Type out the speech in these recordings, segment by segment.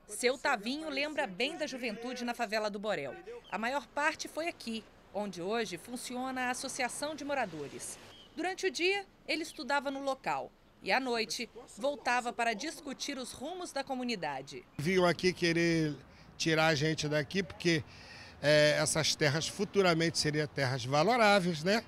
Seu Tavinho lembra bem da juventude na favela do Borel. A maior parte foi aqui, onde hoje funciona a Associação de Moradores. Durante o dia, ele estudava no local e à noite voltava para discutir os rumos da comunidade. Vinham aqui querer tirar a gente daqui porque essas terras futuramente seriam terras valoráveis, né?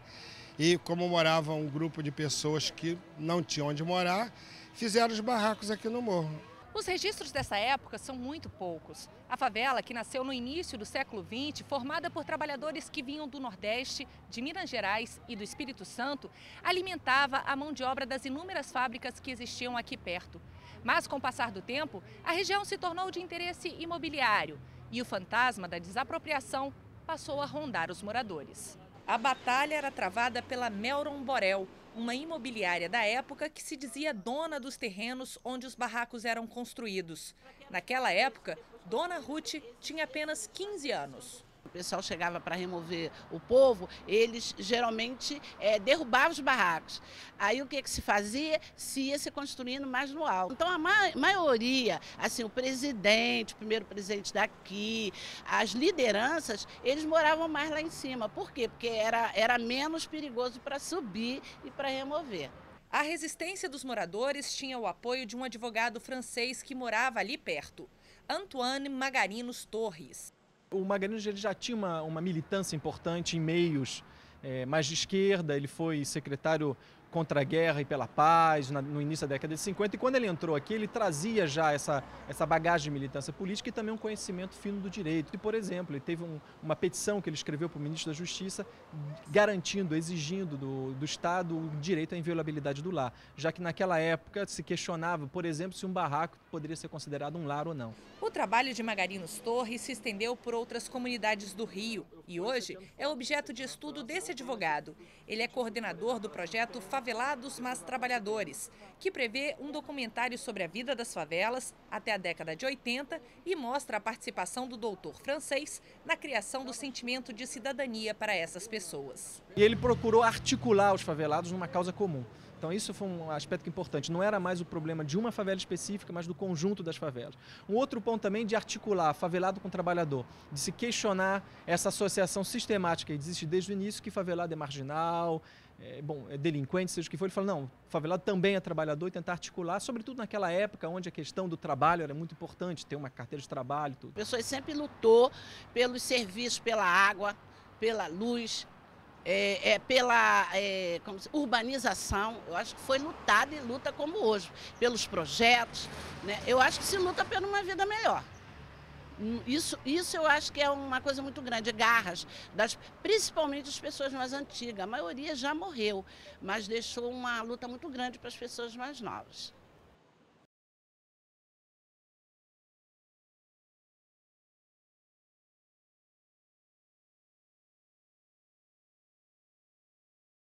E como morava um grupo de pessoas que não tinham onde morar, fizeram os barracos aqui no morro. Os registros dessa época são muito poucos. A favela, que nasceu no início do século XX, formada por trabalhadores que vinham do Nordeste, de Minas Gerais e do Espírito Santo, alimentava a mão de obra das inúmeras fábricas que existiam aqui perto. Mas, com o passar do tempo, a região se tornou de interesse imobiliário e o fantasma da desapropriação passou a rondar os moradores. A batalha era travada pela Melron Borel, uma imobiliária da época que se dizia dona dos terrenos onde os barracos eram construídos. Naquela época, Dona Ruth tinha apenas 15 anos. O pessoal chegava para remover o povo, eles geralmente derrubavam os barracos. Aí o que se fazia? Se ia se construindo mais no alto. Então a maioria, assim, o presidente, o primeiro presidente daqui, as lideranças, eles moravam mais lá em cima. Por quê? Porque era menos perigoso para subir e para remover. A resistência dos moradores tinha o apoio de um advogado francês que morava ali perto, Antoine Magarinos Torres. O Magarinos ele já tinha uma militância importante em meios mais de esquerda, ele foi secretário contra a guerra e pela paz no início da década de 50 e quando ele entrou aqui ele trazia já essa bagagem de militância política e também um conhecimento fino do direito. E, por exemplo, ele teve uma petição que ele escreveu para o ministro da Justiça garantindo, exigindo do Estado o direito à inviolabilidade do lar, já que naquela época se questionava, por exemplo, se um barraco poderia ser considerado um lar ou não. O trabalho de Magarinos Torres se estendeu por outras comunidades do Rio e hoje é objeto de estudo desse advogado. Ele é coordenador do projeto Favelados Mas Trabalhadores, que prevê um documentário sobre a vida das favelas até a década de 80 e mostra a participação do doutor francês na criação do sentimento de cidadania para essas pessoas. E ele procurou articular os favelados numa causa comum. Então isso foi um aspecto importante, não era mais o problema de uma favela específica, mas do conjunto das favelas. Um outro ponto também de articular favelado com trabalhador, de se questionar essa associação sistemática que existe desde o início, que favelado é marginal, é delinquente, seja o que for. Ele falou, não, favelado também é trabalhador e tentar articular, sobretudo naquela época onde a questão do trabalho era muito importante, ter uma carteira de trabalho e tudo. A pessoa sempre lutou pelos serviços, pela água, pela luz, pela urbanização. Eu acho que foi lutada e luta como hoje, pelos projetos, né? Eu acho que se luta por uma vida melhor. Isso eu acho que é uma coisa muito grande, garras, principalmente das pessoas mais antigas. A maioria já morreu, mas deixou uma luta muito grande para as pessoas mais novas.